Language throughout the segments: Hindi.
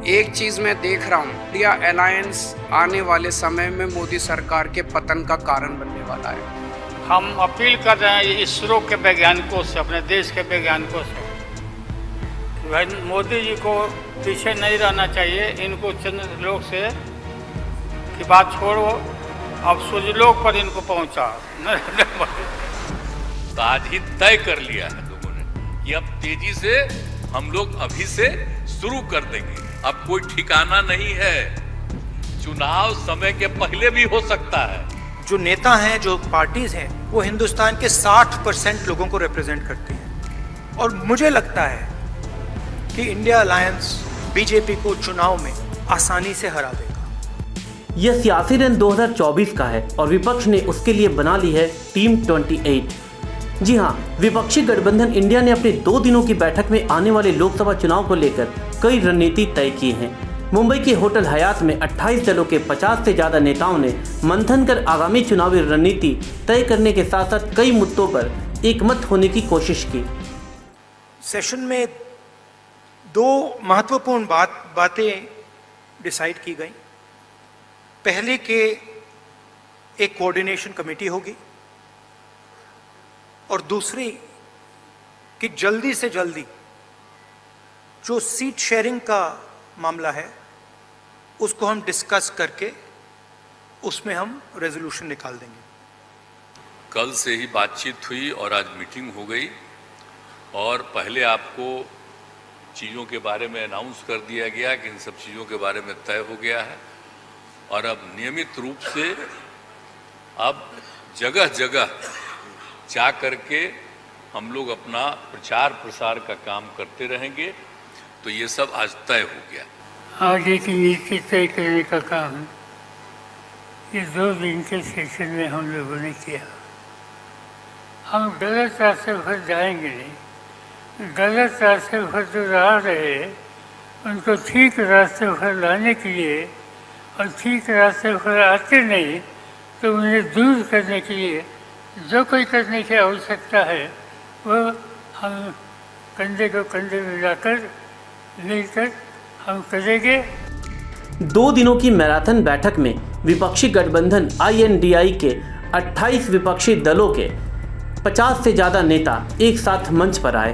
एक चीज मैं देख रहा हूँ, इंडिया अलायंस आने वाले समय में मोदी सरकार के पतन का कारण बनने वाला है। हम अपील कर रहे हैं इसरो के वैज्ञानिकों से, अपने देश के वैज्ञानिकों से, कि भाई मोदी जी को पीछे नहीं रहना चाहिए। इनको चंद्रलोक से की बात छोड़ो, अब सूर्यलोक पर इनको पहुंचा। तो आज ही तय कर लिया है लोगों ने कि अब तेजी से हम लोग अभी से शुरू कर देंगे। अब कोई ठिकाना नहीं है, चुनाव समय के पहले भी हो सकता है। जो नेता हैं, जो पार्टीज हैं, वो हिंदुस्तान के 60% लोगों को रिप्रेजेंट करती हैं और मुझे लगता है कि इंडिया अलायंस बीजेपी को चुनाव में आसानी से हरा देगा। यह सियासी रन 2024 का है और विपक्ष ने उसके लिए बना ली है टीम 28। जी हां, विपक्षी गठबंधन इंडिया ने अपने 2 दिनों की बैठक में आने वाले लोकसभा चुनाव को लेकर कई रणनीति तय की हैं। मुंबई के होटल हयात में 28 दलों के 50 से ज़्यादा नेताओं ने मंथन कर आगामी चुनावी रणनीति तय करने के साथ साथ कई मुद्दों पर एकमत होने की कोशिश की। सेशन में 2 महत्वपूर्ण बातें डिसाइड की गई। पहले के एक कोऑर्डिनेशन कमेटी होगी और दूसरी कि जल्दी से जल्दी जो सीट शेयरिंग का मामला है उसको हम डिस्कस करके उसमें हम रेजोल्यूशन निकाल देंगे। कल से ही बातचीत हुई और आज मीटिंग हो गई और पहले आपको चीज़ों के बारे में अनाउंस कर दिया गया कि इन सब चीज़ों के बारे में तय हो गया है और अब नियमित रूप से अब जगह जगह जा करके हम लोग अपना प्रचार प्रसार का काम करते रहेंगे। तो ये सब आज तय हो गया। आगे की नीति तय करने का काम ये 2 दिन के सेशन में हम लोगों ने किया। हम गलत रास्ते पर जाएंगे नहीं, गलत रास्ते पर जो रह रहे उनको ठीक रास्ते पर लाने के लिए और ठीक रास्ते पर आते नहीं तो उन्हें दूर करने के लिए जो कोई करने की आवश्यकता है वो हम कंधे को कंधे मिलाकर लेकर हम करेंगे। 2 दिनों की मैराथन बैठक में विपक्षी गठबंधन INDI के 28 विपक्षी दलों के 50 से ज़्यादा नेता एक साथ मंच पर आए।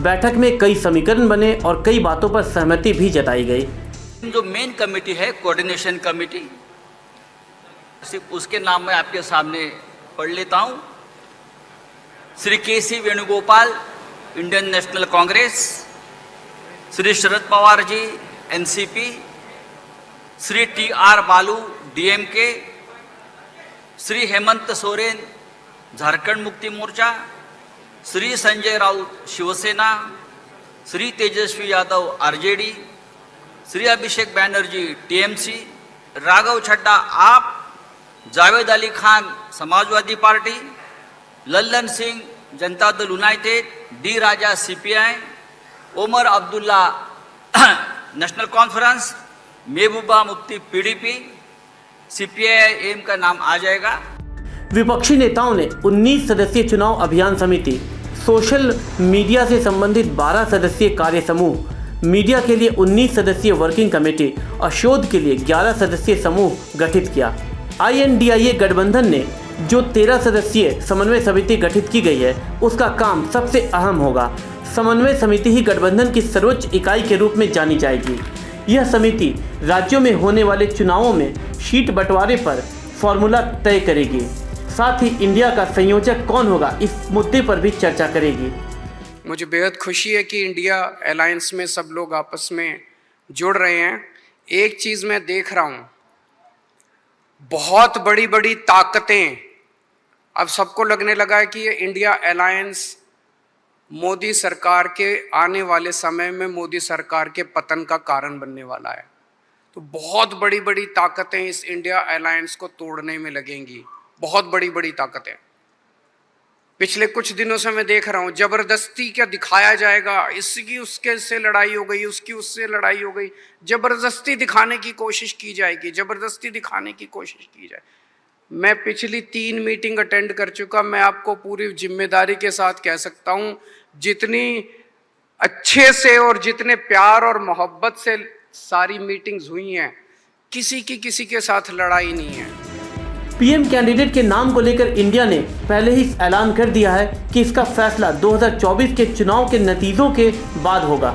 बैठक में कई समीकरण बने और कई बातों पर सहमति भी जताई गई। जो मेन कमेटी है कोऑर्डिनेशन कमेटी, सिर्फ उसके नाम मैं आपके सामने पढ़ लेता हूं। Shri KC Venugopal, Indian National Congress, Shri Sharad Pawar ji NCP, Shri TR Baalu DMK, Shri Hemant Soren Jharkhand Mukti Morcha, Shri Sanjay Raut Shiv Sena, Shri Tejashwi Yadav RJD, Shri Abhishek Banerjee TMC, Raghav Chadha AAP, Javed Ali Khan Samajwadi party, Lalan Singh Janata Dal United, D Raja CPI, Omar Abdullah National Conference, Mehbooba Mufti PDP, CPI-M का नाम आ जाएगा। विपक्षी नेताओं ने 19 सदस्यीय चुनाव अभियान समिति, सोशल मीडिया से संबंधित 12 सदस्यीय कार्य समूह, मीडिया के लिए 19 सदस्यीय वर्किंग कमेटी और शोध के लिए 11 सदस्यीय समूह गठित किया। INDIA गठबंधन ने जो 13 सदस्यीय समन्वय समिति गठित की गई है उसका काम सबसे अहम होगा। समन्वय समिति ही गठबंधन की सर्वोच्च इकाई के रूप में जानी जाएगी। यह समिति राज्यों में होने वाले चुनावों में सीट बंटवारे पर फॉर्मूला तय करेगी। साथ ही इंडिया का संयोजक कौन होगा इस मुद्दे पर भी चर्चा करेगी। मुझे बेहद खुशी है कि इंडिया अलायंस में सब लोग आपस में जुड़ रहे हैं। एक चीज मैं देख रहा हूं, बहुत बड़ी बड़ी ताकतें, अब सबको लगने लगा है कि ये इंडिया अलायंस मोदी सरकार के आने वाले समय में मोदी सरकार के पतन का कारण बनने वाला है। तो बहुत बड़ी बड़ी ताकतें इस इंडिया अलायंस को तोड़ने में लगेंगी, बहुत बड़ी बड़ी ताकतें। पिछले कुछ दिनों से मैं देख रहा हूं, जबरदस्ती क्या दिखाया जाएगा, इसकी उसके से लड़ाई हो गई, उसकी उससे लड़ाई हो गई, जबरदस्ती दिखाने की कोशिश की जाएगी, जबरदस्ती दिखाने की कोशिश की जाए। मैं पिछली 3 मीटिंग अटेंड कर चुका, मैं आपको पूरी जिम्मेदारी के साथ कह सकता हूं, जितनी अच्छे से और जितने प्यार और मोहब्बत से सारी मीटिंग्स हुई हैं, किसी के साथ लड़ाई नहीं है। पीएम कैंडिडेट के नाम को लेकर इंडिया ने पहले ही ऐलान कर दिया है कि इसका फैसला 2024 के चुनाव के नतीजों के बाद होगा।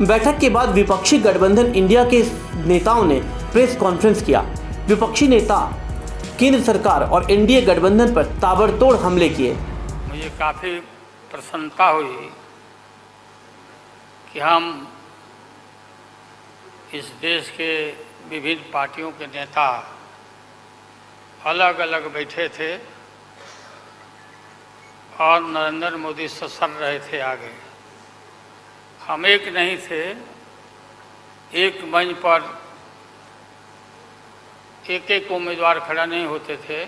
बैठक के बाद विपक्षी गठबंधन इंडिया के नेताओं ने प्रेस कॉन्फ्रेंस किया। विपक्षी नेता केंद्र सरकार और एनडीए गठबंधन पर ताबड़तोड़ हमले किए। मुझे काफ़ी प्रसन्नता हुई कि हम इस देश के विभिन्न पार्टियों के नेता अलग अलग बैठे थे और नरेंद्र मोदी ससर रहे थे आगे। हम एक नहीं थे, एक मंच पर एक एक उम्मीदवार खड़ा नहीं होते थे।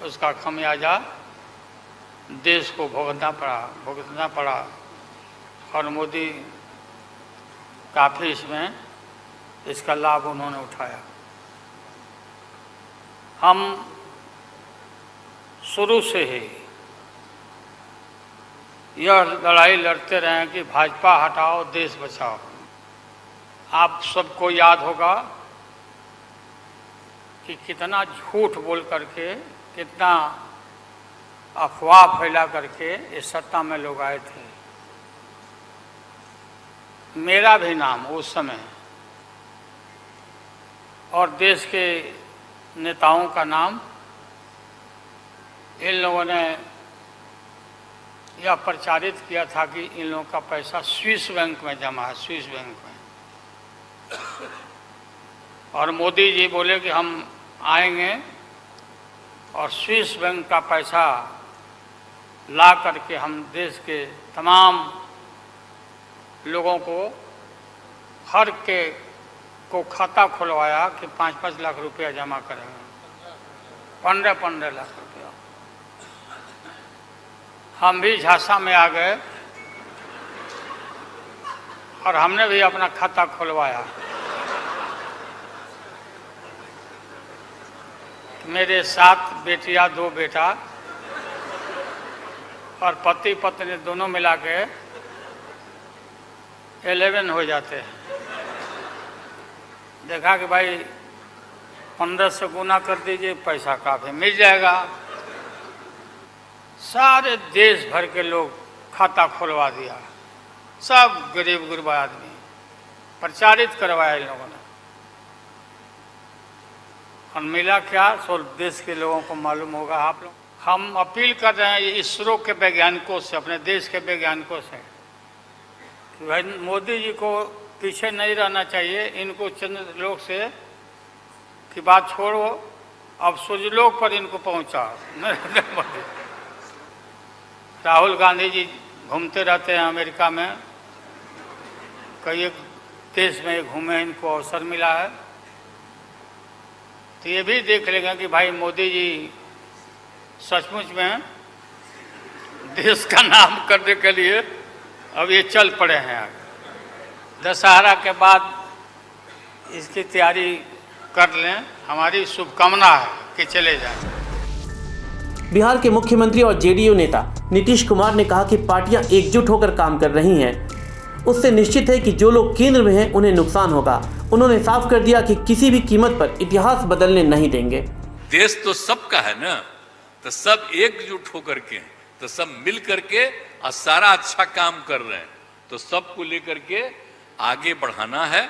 उसका खमियाजा देश को भुगतना पड़ा और मोदी काफ़ी इसका लाभ उन्होंने उठाया। हम शुरू से ही यह लड़ाई लड़ते रहे कि भाजपा हटाओ देश बचाओ। आप सबको याद होगा कि कितना झूठ बोल करके, कितना अफवाह फैला करके इस सत्ता में लोग आए थे। मेरा भी नाम उस समय और देश के नेताओं का नाम इन लोगों ने यह प्रचारित किया था कि इन लोगों का पैसा स्विस बैंक में जमा है, स्विस बैंक में। और मोदी जी बोले कि हम आएंगे और स्विस बैंक का पैसा ला करके हम देश के तमाम लोगों को हर के को खाता खुलवाया कि 5-5 लाख रुपया जमा करेंगे, 15-15 लाख रुपया। हम भी झांसा में आ गए और हमने भी अपना खाता खुलवाया। मेरे 7 बेटियां 2 बेटा और पति पत्नी दोनों मिला के 11 हो जाते हैं। देखा कि भाई 15 से गुना कर दीजिए, पैसा काफ़ी मिल जाएगा। सारे देश भर के लोग खाता खुलवा दिया, सब गरीब गुरबा आदमी प्रचारित करवाया इन लोगों ने। और मिला क्या, सो देश के लोगों को मालूम होगा। आप लोग, हम अपील कर रहे हैं इसरो के वैज्ञानिकों से, अपने देश के वैज्ञानिकों से, कि भाई मोदी जी को पीछे नहीं रहना चाहिए। इनको चंद्रलोक से की बात छोड़ो, अब सूर्यलोक पर इनको पहुंचा नरेंद्र मोदी। राहुल गांधी जी घूमते रहते हैं अमेरिका में, कई एक देश में घूमे, इनको अवसर मिला है। तो ये भी देख लेंगे कि भाई मोदी जी सचमुच में देश का नाम करने के लिए अब ये चल पड़े हैं आगे। दशहरा के बाद इसकी तैयारी कर लें, हमारी शुभकामना है कि चले जाएं। बिहार के मुख्यमंत्री और जेडीयू नेता नीतीश कुमार ने कहा कि पार्टियां एकजुट होकर काम कर रही हैं। उससे निश्चित है कि जो लोग केंद्र में हैं उन्हें नुकसान होगा। उन्होंने साफ कर दिया कि किसी भी कीमत पर इतिहास बदलने नहीं देंगे। देश तो सबका है ना, तो सब एकजुट होकर के, तो सब मिल करके और सारा अच्छा काम कर रहे हैं। तो सबको लेकर के आगे बढ़ाना है।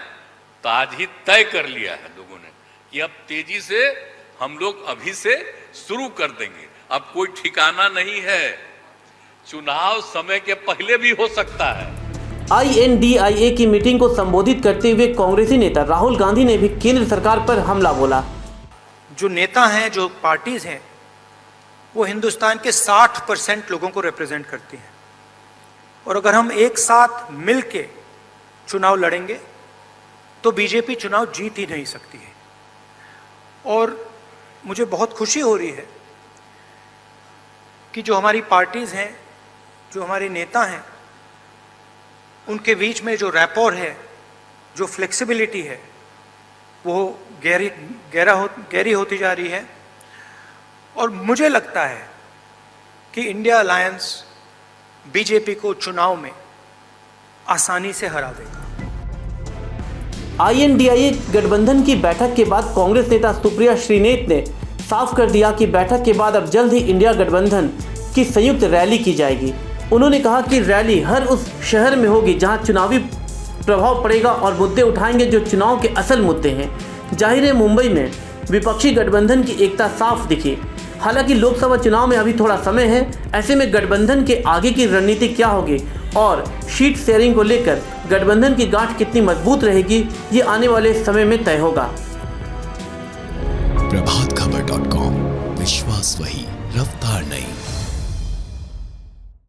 तो आज ही तय कर लिया है लोगों ने कि अब तेजी से हम लोग अभी से शुरू कर देंगे। अब कोई ठिकाना नहीं है, चुनाव समय के पहले भी हो सकता है। INDIA की मीटिंग को संबोधित करते हुए कांग्रेसी नेता राहुल गांधी ने भी केंद्र सरकार पर हमला बोला। जो नेता हैं, जो पार्टीज हैं, वो हिंदुस्तान के 60% लोगों को रिप्रेजेंट करती हैं। और अगर हम एक साथ मिलके चुनाव लड़ेंगे तो बीजेपी चुनाव जीत ही नहीं सकती है। और मुझे बहुत खुशी हो रही है कि जो हमारी पार्टीज हैं, जो हमारे नेता हैं, उनके बीच में जो रैपोर है, जो फ्लेक्सिबिलिटी है, वो गहरी होती जा रही है। और मुझे लगता है कि इंडिया अलायंस बीजेपी को चुनाव में आसानी से हरा देगा। INDIA गठबंधन की बैठक के बाद कांग्रेस नेता सुप्रिया श्रीनेत ने साफ कर दिया कि बैठक के बाद अब जल्द ही इंडिया गठबंधन की संयुक्त रैली की जाएगी। उन्होंने कहा कि रैली हर उस शहर में होगी जहां चुनावी प्रभाव पड़ेगा और मुद्दे उठाएंगे जो चुनाव के असल मुद्दे हैं। जाहिर है मुंबई में विपक्षी गठबंधन की एकता साफ दिखी। हालांकि लोकसभा चुनाव में अभी थोड़ा समय है, ऐसे में गठबंधन के आगे की रणनीति क्या होगी और सीट शेयरिंग को लेकर गठबंधन की गांठ कितनी मजबूत रहेगी, ये आने वाले समय में तय होगा। प्रभातखबर.com, विश्वास वही, रफ्तार नहीं।